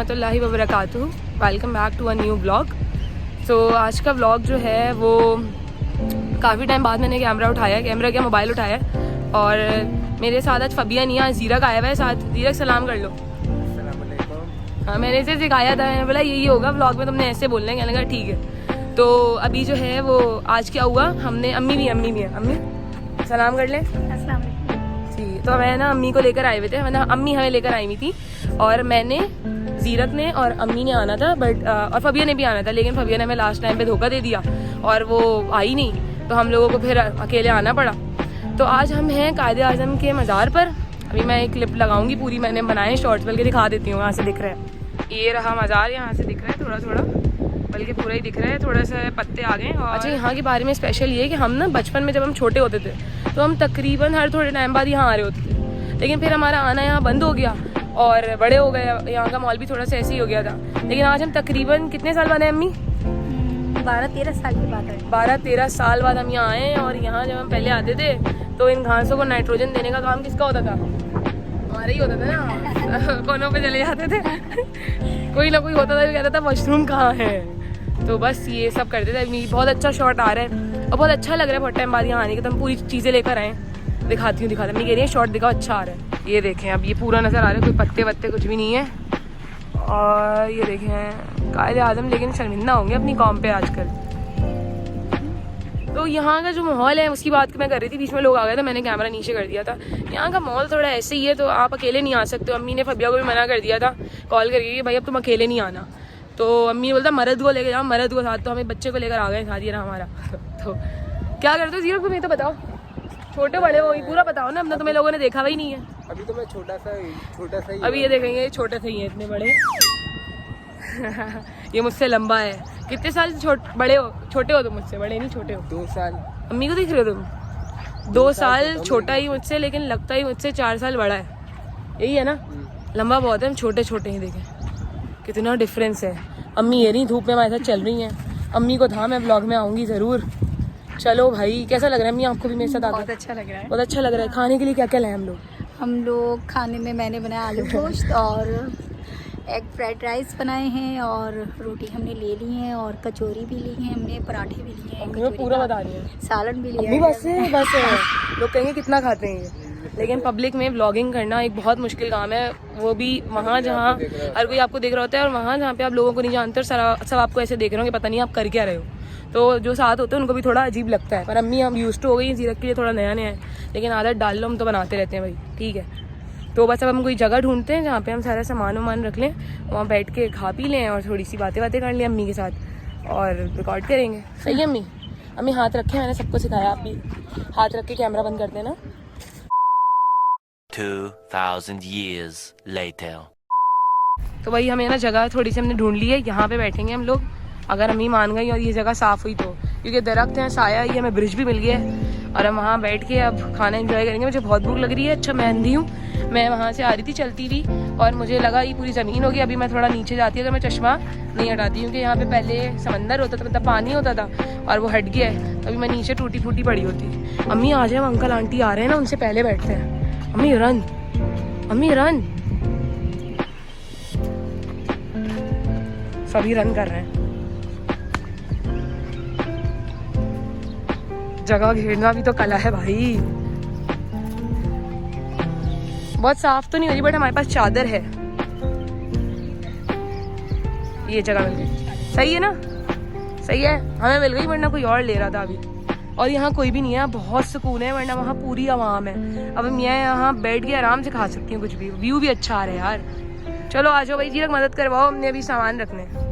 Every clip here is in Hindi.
रहमतुल्लाहि व बरकातुहू। Welcome back to a new blog. तो आज का ब्लॉग जो है वो काफ़ी टाइम बाद मैंने कैमरा क्या मोबाइल उठाया और मेरे साथ आज फबिया नहीं है, जीरक आया हुआ है साथ। जीरक सलाम कर लो। हाँ, मैंने इसे सिखाया था, मैंने बोला यही होगा ब्लॉग में, तुमने ऐसे बोलना है। कहने लगा ठीक है। तो अभी जो है वो आज क्या हुआ, हमने अम्मी भी है, अम्मी सलाम कर लें। ठीक, तो मैं ना अम्मी को लेकर आए हुए थे, मतलब अम्मी हमें लेकर आई हुई थी और मैंने, जीरक ने और अम्मी ने आना था, बट और फबिया ने भी आना था, लेकिन फबिया ने हमें लास्ट टाइम पे धोखा दे दिया और वो आई नहीं, तो हम लोगों को फिर अकेले आना पड़ा। तो आज हम हैं कायदे आज़म के मज़ार पर। अभी मैं एक क्लिप लगाऊंगी पूरी, मैंने बनाए शॉर्ट्स, बल्कि दिखा देती हूँ। यहाँ से दिख रहा है, ये रहा मज़ार, यहाँ से दिख रहा है थोड़ा, बल्कि पूरा ही दिख रहा है, थोड़ा सा पत्ते आ गए। और अच्छा, यहाँ के बारे में स्पेशल ये है कि हम ना बचपन में जब हम छोटे होते थे तो हम तकरीबन हर थोड़े टाइम बाद यहाँ आ रहे होते थे, लेकिन फिर हमारा आना यहाँ बंद हो गया और बड़े हो गए, यहाँ का माहौल भी थोड़ा सा ऐसे ही हो गया था। लेकिन आज हम तकरीबन कितने साल बाद आए अम्मी? 12-13 साल की बात है। 12-13 साल बाद हम यहाँ आए हैं। और यहाँ जब हम पहले आते थे तो इन घासों को नाइट्रोजन देने का काम किसका होता था? हमारा ही होता था ना। कोनों पे चले जाते थे कोई ना कोई होता था जो कहता था मशरूम कहाँ है, तो बस ये सब करते थे। बहुत अच्छा शॉट आ रहा है और बहुत अच्छा लग रहा है बहुत टाइम बाद यहाँ आने के। तो हम पूरी चीज़ें लेकर आए, दिखाती हूँ। मैं कह रही है शॉट दिखाओ, अच्छा आ रहा है। ये देखें, अब ये पूरा नज़र आ रहा है, कोई पत्ते वत्ते कुछ भी नहीं है। और ये देखें कायदे आज़म लेकिन शर्मिंदा होंगे अपनी कौम पे आजकल। तो यहाँ का जो माहौल है उसकी बात मैं कर रही थी, बीच में लोग आ गए थे, मैंने कैमरा नीचे कर दिया था। यहाँ का माहौल थोड़ा ऐसे ही है, तो आप अकेले नहीं आ सकते। अम्मी ने फबिया को भी मना कर दिया था कॉल करके कि भाई अब तुम अकेले नहीं आना। तो अम्मी ने बोलता मर्द को लेकर जाओ, मर्द को साथ, तो हमें बच्चे को लेकर आ गए साथ, ये रहा हमारा। तो क्या करते हो जीरक, तुम ये तो बताओ, छोटे बड़े हो ये पूरा बताओ ना, अब तो तुम्हें लोगों ने देखा हुआ ही नहीं है। अभी तो मैं छोटा सा ही अभी ये देखेंगे छोटे से ही है, इतने बड़े ये मुझसे लंबा है। कितने साल बड़े हो, छोटे हो तुम मुझसे, बड़े नहीं छोटे हो। 2 साल। अम्मी को दिख रहे हो तुम? 2 साल छोटा ही मुझसे, लेकिन लगता ही मुझसे 4 साल बड़ा है। यही है ना, लंबा बहुत है, हम छोटे छोटे ही। देखें कितना डिफरेंस है। अम्मी ये नहीं धूप में हमारे साथ चल रही हैं। अम्मी को था मैं ब्लॉग में आऊँगी ज़रूर। चलो भाई, कैसा लग रहा है अम्मी आपको भी मेरे साथ आकर? बहुत अच्छा लग रहा है। बहुत अच्छा लग रहा है। खाने के लिए क्या क्या लाए हम लोग? हम लोग खाने में मैंने बनाया आलू गोश्त और एग फ्राइड राइस बनाए हैं, और रोटी हमने ले ली है, और कचौरी भी ली है हमने, पराठे भी लिए हैं, पूरा बता रही है, सालन भी लिया है। बस है। लोग कहेंगे कितना खाते हैं ये, लेकिन पब्लिक में व्लॉगिंग करना एक बहुत मुश्किल काम है, वो भी वहाँ जहाँ हर कोई आपको देख रहा होता है, और वहाँ जहाँ पे आप लोगों को नहीं जानते और सब आपको ऐसे देख रहे हो कि पता नहीं आप कर क्या रहे हो। तो जो साथ होते हैं उनको भी थोड़ा अजीब लगता है। पर अम्मी हम यूज्ड टू हो गई, जीरक के लिए थोड़ा नया है, लेकिन आदत डाल लो, हम तो बनाते रहते हैं भाई, ठीक है। तो बस अब हम कोई जगह ढूंढते हैं जहाँ पे हम सारा सामान वामान रख लें, वहाँ बैठ के खा पी लें और थोड़ी सी बातें कर लें अम्मी के साथ और रिकॉर्ड करेंगे। सही है अम्मी? अम्मी हाथ रखे, मैंने सबको सिखाया, आप भी हाथ रख के कैमरा बंद कर देना। 2000 years later. तो वही हमें ना जगह थोड़ी सी हमने ढूंढ ली है, यहाँ पे बैठेंगे हम लोग, अगर अम्मी मान गई और ये जगह साफ़ हुई तो, क्योंकि दरख्त हैं, साया, ये हमें ब्रिज भी मिल गया है और हम वहाँ बैठ के अब खाना एंजॉय करेंगे। मुझे बहुत भूख लग रही है। अच्छा मैं अंधी हूँ, मैं वहाँ से आ रही थी चलती हुई और मुझे लगा ये पूरी ज़मीन होगी। अभी मैं थोड़ा नीचे जाती अगर मैं चश्मा नहीं हटाती, क्योंकि यहाँ पे पहले समंदर होता था, मतलब पानी होता था और वो हट गया है, तो अभी मैं नीचे टूटी फूटी पड़ी होती। अम्मी आ जाए, अंकल आंटी आ रहे हैं ना, उनसे पहले बैठते हैं। अम्मी रन, अम्मी रन, सभी रन कर रहे हैं। जगह घेरना भी तो कला है भाई। बहुत साफ तो नहीं हो रही, बट हमारे पास चादर है। ये जगह मिल गई, सही है ना? सही है, हमें मिल गई, वरना कोई और ले रहा था अभी। और यहाँ कोई भी नहीं है, बहुत सुकून है, वरना वहाँ पूरी आवाम है। अब मैं यहाँ बैठ के आराम से खा सकती हूँ कुछ भी, व्यू भी अच्छा आ रहा है यार। चलो आ जाओ भाई जीरक, मदद करवाओ, हमने अभी सामान रखने।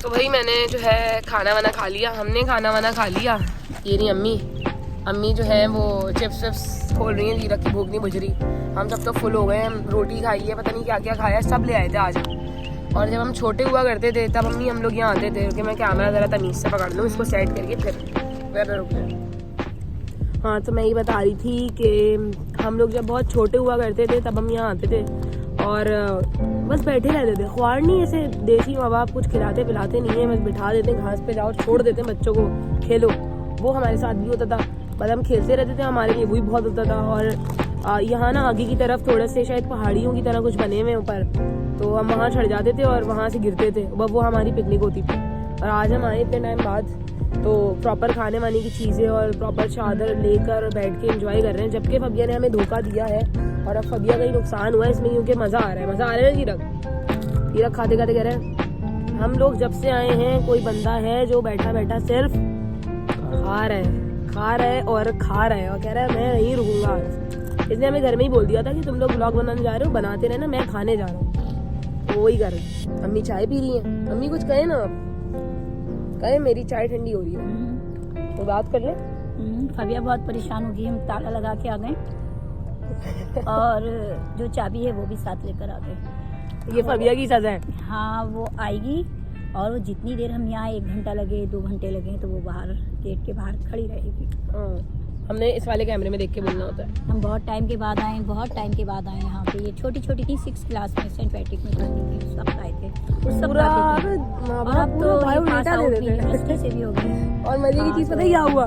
तो भाई मैंने जो है खाना वाना खा लिया, हमने खाना वाना खा लिया। ये नहीं अम्मी जो है वो चिप्स विप्स खोल रही हैं, जीरक की भूख नहीं बुझ रही। हम सब तो फुल हो गए हैं, रोटी खाई है, पता नहीं क्या क्या खाया, सब ले आए थे आज। और जब हम छोटे हुआ करते थे तब अम्मी हम लोग यहाँ आते थे कि मैं कैमरा ज़रा तमीज़ से पकड़ लूँ, इसको सेट करके फिर रुक जाए। हाँ, तो मैं ये बता रही थी कि हम लोग जब बहुत छोटे हुआ करते थे तब हम यहाँ आते थे और बस बैठे रहते थे। ख्वार नहीं, ऐसे देसी माँ बाप कुछ खिलाते पिलाते नहीं है, बस बिठा देते घास पे, जाओ छोड़ देते बच्चों को खेलो। वो हमारे साथ भी होता था, बस हम खेलते रहते थे, हमारे लिए वही बहुत होता था। और यहाँ ना आगे की तरफ थोड़े से शायद पहाड़ियों की तरह कुछ बने हुए ऊपर, तो हम वहाँ चढ़ जाते थे और वहाँ से गिरते थे। वो हमारी पिकनिक होती थी। और आज हम आए इतने टाइम बाद तो प्रॉपर खाने वाने की चीज़ें और प्रॉपर चादर लेकर बैठ के एंजॉय कर रहे हैं, जबकि फबिया ने हमें धोखा दिया है और अब फबिया का ही नुकसान हुआ है इसमें, क्योंकि मज़ा आ रहा है ना जीरक खाते खाते कह रहे हैं हम लोग जब से आए हैं कोई बंदा है जो बैठा बैठा सिर्फ खा रहा है और खा रहा है और कह रहा है मैं नहीं रुकूंगा आज। इसने हमें घर में ही बोल दिया था कि तुम लोग व्लॉग बनाने जा रहे हो, बनाते रहना, मैं खाने जा रहा हूँ। तो वो ही कर रहे हैं। अम्मी चाय पी रही है, अम्मी कुछ कहे ना आप, कहे मेरी चाय ठंडी हो रही है तो बात कर ले। फबिया बहुत परेशान होगी, हम ताला लगा के आ गए और जो चाबी है वो भी साथ लेकर आ गए। ये फबिया की सजा है। हाँ, वो आएगी और वो जितनी देर हम यहाँ 1 घंटा लगे 2 घंटे लगे तो वो बाहर गेट के बाहर खड़ी रहेगी। हमने इस वाले कैमरे में देख के बोलना होता है। हम बहुत टाइम के बाद आए यहाँ पे। ये छोटी थी, 6th क्लास में सेंट पैट्रिक में पढ़ती थी, उस वक्त आए थे। उस सब पूरा और अब तो पास आउट भी यूनिवर्सिटी से भी हो गए। और मजे की चीज पता है क्या हुआ,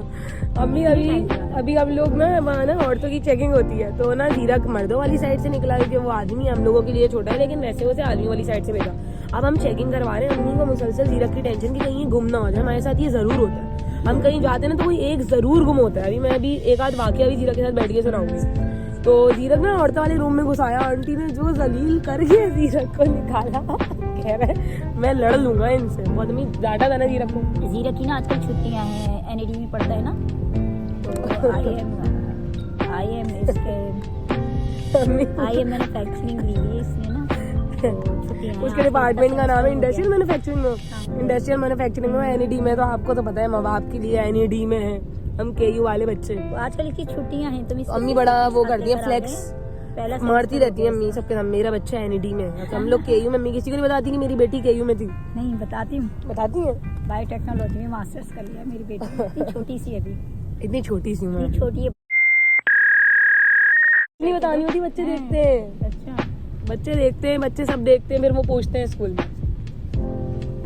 अभी हम लोग ना वहाँ ना औरतों की चेकिंग होती है, तो ना जीरक मर्दों वाली साइड से निकला क्योंकि वो आदमी हम लोगों के लिए छोटा है, लेकिन वैसे उसे आदमी वाली साइड से भेजा। अब हम चेकिंग करवा रहे हैं, अम्मी को मुसलसल जीरक की टेंशन की कहीं गुम ना हो जाए। हमारे साथ ये जरूर होता है, हम कहीं जाते हैं ना तो कोई एक जरूर गुम होता है। मैं अभी एक आध वाकया भी जीरक के साथ बैठ के सुनाऊंगी। तो जीरक ना औरतों वाले रूम में घुसाया, आंटी ने जो जलील करके जीरक को निकाला, कह रहे मैं लड़ लूंगा इनसे। बहुत अम्मी डांटा था ना जीरक को। जीरक की ना आजकल छुट्टियां हैं, एनईडी में पढ़ता है ना, तो आई एम मैन्युफैक्चरिंग ली है इसने ना, उसके डिपार्टमेंट का नाम है इंडस्ट्रियल मैन्युफैक्चरिंग में। इंडस्ट्रियल मैन्युफैक्चरिंग में एनईडी में, तो आपको तो पता है माँ बाप के लिए एनईडी में है, हम केयू वाले बच्चे। तो आजकल इसकी छुट्टियां हैं तो अम्मी बड़ा वो कर दिया फ्लेक्स मारती रहती है अम्मी सबके सामने, मेरा बच्चा एनईडी में है। हम लोग केयू में, अम्मी किसी को नहीं बताती कि मेरी बेटी केयू में थी। नहीं बताती हूँ, बताती है। बायोटेक्नोलॉजी में मास्टर्स कर लिया मेरी बेटी, इतनी छोटी सी अभी, इतनी छोटी सी उम्र, छोटी है। नहीं बतानी होती, बच्चे देखते हैं। अच्छा, बच्चे देखते हैं, बच्चे सब देखते हैं, फिर वो पूछते हैं स्कूल में।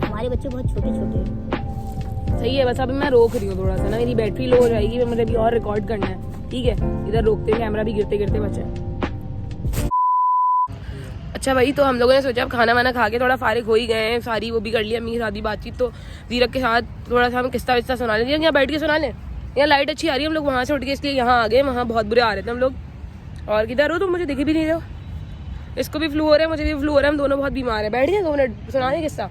हमारे बच्चे बहुत छोटे छोटे हैं। सही है, बस अभी मैं रोक रही हूँ थोड़ा सा ना, मेरी बैटरी लो हो जाएगी, मुझे अभी और रिकॉर्ड करना है। ठीक है, इधर रोकते हैं, कैमरा भी गिरते गिरते बचा है। अच्छा भाई, तो हम लोगों ने सोचा अब खाना वाना खा के थोड़ा फारिग हो ही गए हैं, सारी वो भी कर लिया अम्मी के साथ भी बातचीत, तो जीरक के साथ थोड़ा सा हम किस्सा विस्ता सुना लें। यहाँ बैठ के सुना लें, यहाँ लाइट अच्छी आ रही है, हम लोग वहाँ से उठ के इसलिए यहाँ आ गए, वहाँ बहुत बुरे आ रहे थे हम लोग। और किधर हो तुम, मुझे दिख भी नहीं रहे हो। इसको भी फ्लू हो रहा है, मुझे भी फ्लू हो रहा है, हम दोनों बहुत बीमार है। बैठ जाए 2 मिनट, सुना दें किस्सा,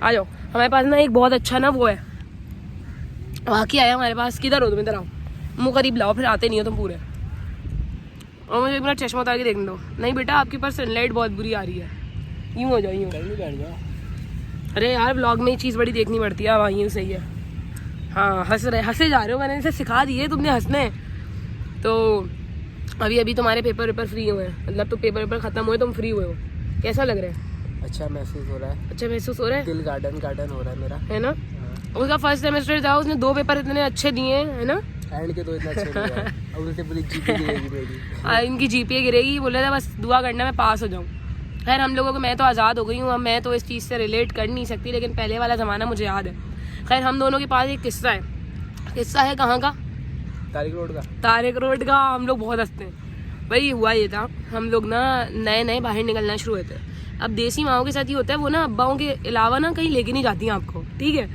आ जाओ। हमारे पास ना एक बहुत अच्छा ना वो है, वाकई आया हमारे पास। किधर हो तुम, इधर आओ, मुँह करीब लाओ, फिर आते नहीं हो तुम पूरे। और मुझे अपना चश्मा उतार के देखने दो। नहीं बेटा, आपके पास सनलाइट बहुत बुरी आ रही है, यूँ हो जाओ, यूँ बैठ जाओ। अरे यार, व्लॉग में ही चीज़ बड़ी देखनी पड़ती है। वहाँ यूँ सही है। हाँ, हंसे जा रहे हो, मैंने इसे सिखा दिए तुमने हंसने। तो अभी तुम्हारे पेपर फ्री हुए हैं, मतलब तो पेपर खत्म हुए, तुम फ्री हुए हो, कैसा लग रहा है? अच्छा महसूस हो रहा है। अच्छा महसूस हो रहा है, दिल गार्डन हो रहा है मेरा, है ना। उसका फर्स्ट सेमेस्टर था, उसने 2 पेपर इतने अच्छे दिए, है ना। एंड के 2 इतना अच्छे नहीं है। अब उसे पूरी जीपीए गिरेगी मेरी। इनकी जीपीए गिरेगी, बोले था बस दुआ करना मैं पास हो जाऊँ। खैर हम लोगों को, मैं तो आज़ाद हो गई हूँ, अब मैं तो इस चीज़ से रिलेट कर नहीं सकती, लेकिन पहले वाला ज़माना मुझे याद है। खैर हम दोनों के पास एक किस्सा है कहाँ का, तारिक रोड का। हम लोग बहुत हंसते हैं भाई। हुआ ये था, हम लोग ना नए बाहर निकलना शुरू हुए थे। अब देसी माओं के साथ ही होता है, वो ना अब्बाओं के अलावा ना कहीं लेके नहीं जाती हैं आपको, ठीक है।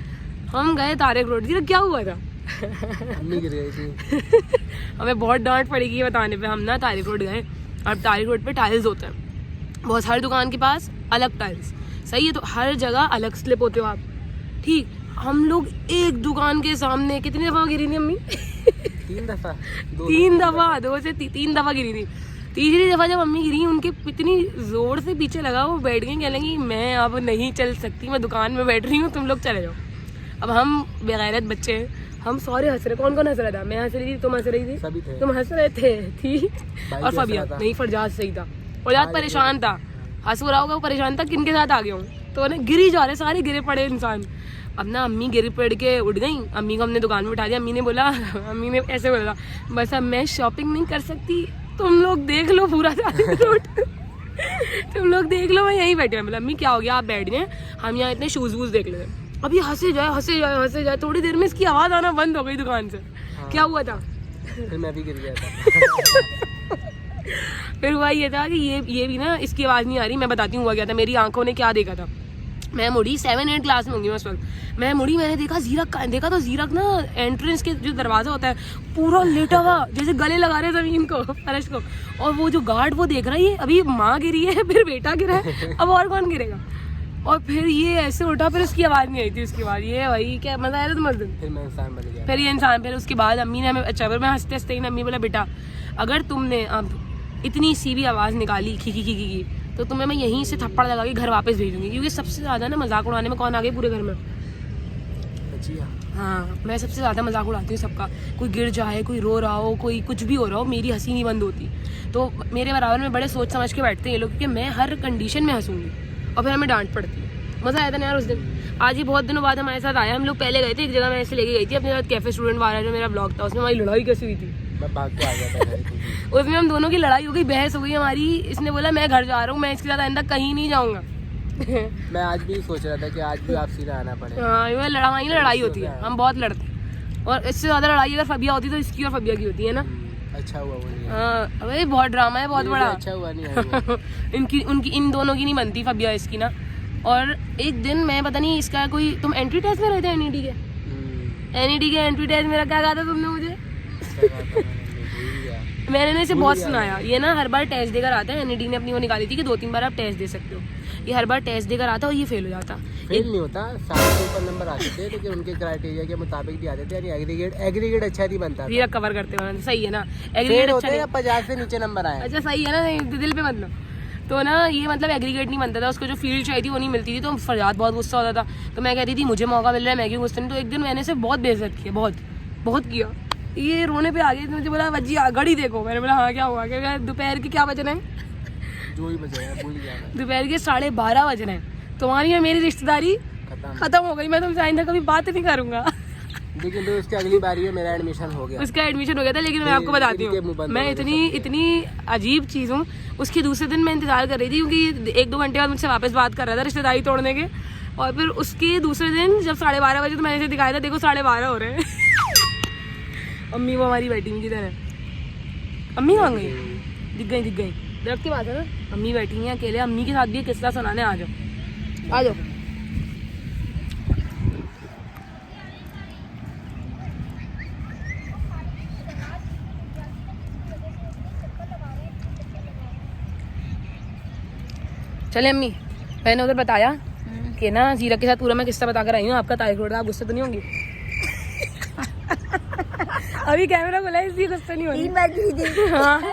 हम गए तारिक रोड, जी क्या हुआ था गिर गई थी। हमें बहुत डांट पड़ेगी ये बताने पे। हम ना तारिक रोड गए, अब तारिक रोड पे टाइल्स होते हैं बहुत, हर दुकान के पास अलग टाइल्स, सही है, तो हर जगह अलग स्लिप होते हो आप, ठीक। हम लोग एक दुकान के सामने कितनी दफ़ा गिरी थी अम्मी? 3 दफ़ा, 2 से 3 दफ़ा गिरी थी। तीसरी दफ़ा जब अम्मी गिरी, उनके इतनी ज़ोर से पीछे लगा, वो बैठ गई, कह लगी मैं अब नहीं चल सकती, मैं दुकान में बैठ रही हूँ, तुम लोग चले जाओ। अब हम बेगैरत बच्चे, हम सारे हंस रहे। कौन हंस रहा था? मैं हंस रही थी, तुम हंस रही थी, सभी थे। तुम हंस रहे थे, थी। और फबिया नहीं, फरजाद सही था, फरजाद परेशान था, हंस रहा होगा, वो परेशान था किन के साथ आ गया हूँ, तो ना गिरी जा रहे, सारे गिरे पड़े इंसान। अब ना अम्मी गिर पड़ के उठ गई, अम्मी को हमने दुकान में उठा दिया। अम्मी ने बोला, अम्मी ने ऐसे बोला, बस अब मैं शॉपिंग नहीं कर सकती, तुम लोग देख लो पूरा रूट तुम लोग देख लो, मैं यहीं बैठे हैं। मतलब अम्मी क्या हो गया, आप बैठ गए, हम यहाँ इतने शूज़ वूज देख लेते। अब ये हंसे जाए, थोड़ी देर में इसकी आवाज़ आना बंद हो गई दुकान से। क्या हुआ था? फिर मैं भी गिर गया था। फिर हुआ ये था कि ये भी ना इसकी आवाज़ नहीं आ रही। मैं बताती हूँ हुआ क्या था। मेरी आंखों ने क्या देखा था, मैं मुड़ी 7-8 क्लास में होंगी मैं उस वक्त। मैं मुड़ी, मैंने देखा जीरक ना एंट्रेंस के जो दरवाज़ा होता है पूरा लेटा हुआ, जैसे गले लगा रहे ज़मीन को, फर्श को। और वो जो गार्ड वो देख रहा है, ये अभी माँ गिरी है, फिर बेटा गिरा है, अब और कौन गिरेगा। और फिर ये ऐसे उठा, फिर उसकी आवाज़ नहीं आई थी। उसके बाद ये वही क्या मज़ा आया था तुम्हारे दिन। फिर मैं इंसान बन गया। फिर ये इंसान, फिर उसके बाद अम्मी ने हमें, अच्छा फिर मैं हंसते हंसते ही अम्मी बोला, बेटा अगर तुमने अब इतनी सी भी आवाज़ निकाली खी तो तुम्हें मैं यहीं से थप्पड़ लगा के घर वापस भेजूंगी, क्योंकि सबसे ज़्यादा ना मजाक उड़ाने में कौन आ गए पूरे घर में? हाँ, मैं सबसे ज़्यादा मजाक उड़ाती हूँ सबका। कोई गिर जाए, कोई रो रहा हो, कोई कुछ भी हो रहा हो, मेरी हंसी नहीं बंद होती। तो मेरे बराबर में बड़े सोच समझ के बैठते हैं ये लोग, क्योंकि मैं हर कंडीशन में हंसूंगी और फिर हमें डांट पड़ती है। मज़ा आया था ना यार उस दिन। आज ही बहुत दिनों बाद हमारे साथ आया। हम लोग पहले गए थे एक जगह, मैं ऐसे लेके गई थी अपने साथ, कैफे स्टूडेंट वाला जो मेरा ब्लॉग था, उसमें हमारी लड़ाई कैसी हुई थी। मैं भाग के आ गया था घर पे। उसमें हम दोनों की लड़ाई हो गई, बहस हो गई हमारी। इसने बोला मैं घर जा रहा हूँ, मैं इसके साथ आइंदा कहीं नहीं जाऊँगा। मैं आज भी सोच रहा था कि आज भी आप सीधा आना पड़ेगा। हाँ, ये लड़ाई होती है, हम बहुत लड़ते हैं। और इससे ज़्यादा लड़ाई अगर फबिया होती तो इसकी और फबिया की होती है ना। अच्छा हुआ वो नहीं आया। हाँ भाई, बहुत ड्रामा है, बहुत बड़ा। अच्छा हुआ नहीं आया। उनकी इन दोनों की नहीं बनती, फबिया इसकी ना। और एक दिन मैं पता नहीं इसका कोई, तुम एंट्री टेस्ट में रहे थे एनईडी के एंट्री टेस्ट मेरा क्या कहा था तुमने मुझे? मैंने ना इसे बहुत सुनाया। ये ना हर बार टेस्ट देकर आता है। एनईडी ने अपनी वो निकाली थी कि 2-3 बार आप टेस्ट दे सकते हो। ये हर बार टेस्ट देकर आता और ये फेल हो जाता। फेल नहीं होता, 60 से ऊपर नंबर आते थे, लेकिन उनके क्राइटेरिया के मुताबिक भी आते थे। यानी एग्रीगेट अच्छा नहीं बनता ये कवर करते हो, सही है ना? एग्रीगेट अच्छा नहीं, 50 से नीचे नंबर आए। अच्छा सही है ना, दिल पे मतलब। तो ना ये मतलब एग्रीगेट नहीं बनता था, उसको जो फील्ड चाहिए थी वो नहीं मिलती थी। तो फरजाद बहुत गुस्सा होता था। तो मैं कहती थी मुझे मौका मिल रहा है, मैं क्यों गुस्सा नहीं। तो एक दिन मैंने से बहुत बेइज्जत किया, बहुत किया। ये रोने पे आ गई, मुझे बोला वजी घड़ी देखो। मैंने बोला हाँ क्या हुआ? क्या दोपहर के क्या बज रहे हैं? जो ही बजे है भूल गया मैं। दोपहर के 12:30 बज रहे हैं। तुम्हारी और मेरी रिश्तेदारी खत्म हो गई। मैं तुमसे आइंदा कभी बात नहीं करूंगा। लेकिन तो उसकी अगली बारी में मेरा एडमिशन हो गया। उसका एडमिशन हो गया था, लेकिन मैं आपको बताती हूँ, मैं इतनी अजीब चीज़ हूँ। उसके दूसरे दिन मैं इंतजार कर रही थी, क्योंकि 1-2 घंटे बाद मुझसे वापस बात कर रहा था रिश्तेदारी तोड़ने के। और फिर उसके दूसरे दिन जब 12:30 बजे, तो मैंने इसे दिखाया था, देखो 12:30 हो रहे हैं। अम्मी वो हमारी बैठी हुई किधर है? अम्मी कहाँ गई? दिख गई दरख्त की बात है ना। अम्मी बैठी हुई हैं अकेले। अम्मी के साथ भी किस्सा सुनाने आ जाओ। चले अम्मी, मैंने उधर बताया कि ना जीरा के साथ पूरा मैं किस्सा बताकर आई हूँ आपका। तारीख रोड, आप गुस्सा तो नहीं होंगी? अभी कैमरा खुला है इसलिए गुस्सा नहीं होगी। 3 बार गिरी थी। हाँ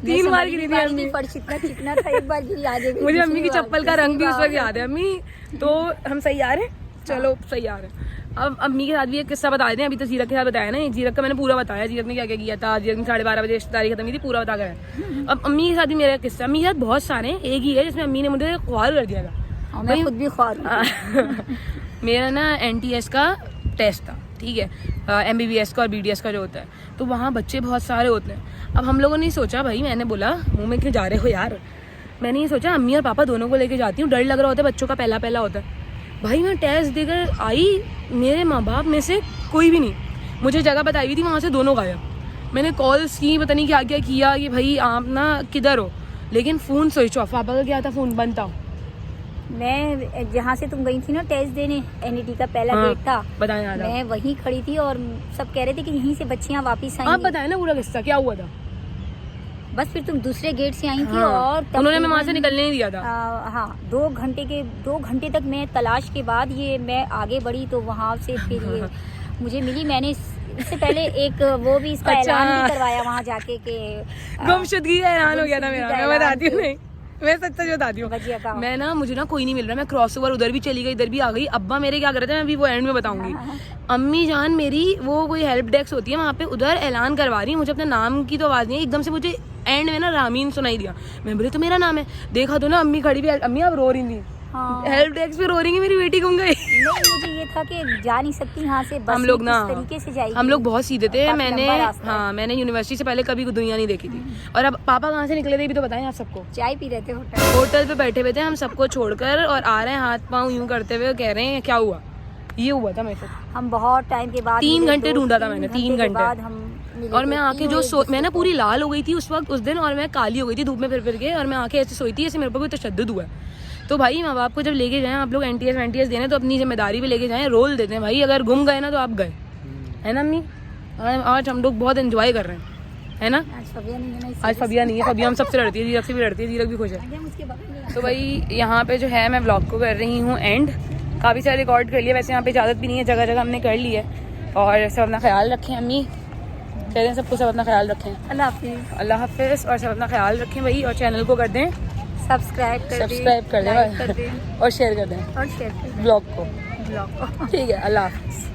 3 बार गिरी थी अम्मी। फर्श इतना चिकना था, एक बार गिरी आगे भी। मुझे अम्मी की चप्पल का रंग भी उस वक्त याद है अम्मी। तो हम सही आ रहे हैं, चलो सही आ रहे हैं। अब अम्मी के साथ भी एक किस्सा बता देते हैं। अभी तो जीरक के साथ बताया ना, जीरक का मैंने पूरा बताया, जीरक ने क्या क्या किया था। जीरक ने 12:30 बजे रिश्तेदारी खत्म हुई थी, पूरा बता कर। अब अम्मी के साथ भी मेरा किस्सा, अम्मी के साथ बहुत सारे हैं, एक ही है जिसमें अम्मी ने मुझे ख्वार कर दिया था। मैं खुद भी ख्वार हूँ। मेरा ना NTS का टेस्ट था, ठीक है, MBBS का और BDS का जो होता है। तो वहाँ बच्चे बहुत सारे होते हैं। अब हम लोगों ने सोचा, भाई मैंने बोला मुँह में क्यों जा रहे हो यार, मैंने ये सोचा अम्मी और पापा दोनों को लेके जाती हूँ। डर लग रहा होता है, बच्चों का पहला होता है। भाई मैं टेस्ट देकर आई, मेरे माँ बाप में से कोई भी नहीं। मुझे जगह बताई हुई थी, वहाँ से दोनों गायब। मैंने कॉल्स की, पता नहीं क्या क्या किया कि भाई आप ना किधर हो, लेकिन फ़ोन स्विच ऑफ। पापा का क्या था, फ़ोन बंद था। मैं जहाँ से तुम गई थी ना टेस्ट देने, NET का पहला गेट था, बताया मैं वहीं खड़ी थी और सब कह रहे थे कि यहीं से बच्चियाँ वापस आएंगी। आप बताए ना पूरा किस्सा क्या हुआ था। बस फिर तुम दूसरे गेट से आई थी। हाँ, और उन्होंने मैं वहाँ से निकलने नहीं दिया था। हाँ 2 घंटे तक मैं तलाश के बाद ये मैं आगे बढ़ी, तो वहाँ से फिर ये मुझे मिली। मैंने इससे पहले एक वो भी इसका ऐलान भी करवाया वहाँ जाके कि गुमशुदगी का ऐलान हो गया था मेरा। मैं बताती हूँ, नहीं मैं सच बताती हूँ। मैं ना, मुझे ना कोई नहीं मिल रहा, मैं क्रॉस ओवर उधर भी चली गई, इधर भी आ गई। अब्बा मेरे क्या कर रहे थे, मैं अभी वो एंड में बताऊंगी। अम्मी जान मेरी वो कोई हेल्प डेस्क होती है वहाँ पे, उधर ऐलान करवा रही है। मुझे अपने नाम की तो आवाज़ नहीं है, एकदम से मुझे एंड में ना रामीन सुनाई दिया। मैं बोली तो मेरा नाम है। देखा तो ना अम्मी खड़ी भी, अम्मी आप रो रही थी। हाँ। हेल्प डेस्क पे रो रही है मेरी बेटी गुम गई। नहीं, मुझे ये था कि जा नहीं सकती यहाँ से, बस हम लोग किस ना तरीके से जाएगी। हम लोग बहुत सीधे थे। काफी मैंने लंबा रास्ता है। हाँ मैंने यूनिवर्सिटी से पहले कभी दुनिया नहीं देखी थी। और अब पापा कहाँ से निकले थे भी तो बताएं आप सबको। चाय पी रहे थे होटल। होटल पे बैठे हुए थे हम सबको छोड़कर और आ रहे हैं हाथ पाँव यूं करते हुए, कह रहे हैं क्या हुआ। ये हुआ था मेरे साथ। हम बहुत टाइम के बाद 3 मिले, घंटे ढूंढा था मैंने, 3 के घंटे। बाद हम मिले और थे। मैं आके तीनों जो एक मैं ना दूसरे पूरी लाल हो गई थी उस वक्त, उस दिन, और मैं काली हो गई थी धूप में फिर के, और मैं आके ऐसे सोई थी जैसे मेरे पर कोई तशद्दुद हुआ है। तो भाई माँ बाप को जब लेके जाएं आप लोग NTS वेंटीएस देने, तो अपनी जिम्मेदारी भी लेके जाएं, रोल देते हैं भाई। अगर गुम गए ना तो आप गए, है ना अम्मी। आज हम लोग बहुत एंजॉय कर रहे हैं, है ना। को। आज फबिया नहीं है ना, आज फबिया नहीं है, फबिया हम सबसे लड़ती है, जीरक से भी लड़ती है, जीरक भी खुश है। इसलिए हम उसके बगल में तो भाई यहाँ पे जो है मैं व्लॉग को कर रही हूँ एंड। काफ़ी सारे रिकॉर्ड कर लिया, वैसे यहाँ पे इजाज़त भी नहीं है, जगह जगह हमने कर ली है। और सब अपना ख्याल रखें अम्मी, कहते हैं सबको सब अपना ख्याल रखें। अल्लाह हाफिज़। अल्लाह हाफिज़। और सब अपना ख्याल रखें भाई, और चैनल को कर दें सब्सक्राइब कर सब्सक्राइब कर लाइक कर दें दें और शेयर कर दें और शेयर कर दें ब्लॉग को। ब्लॉग को। ठीक है, अल्लाह हाफिज़।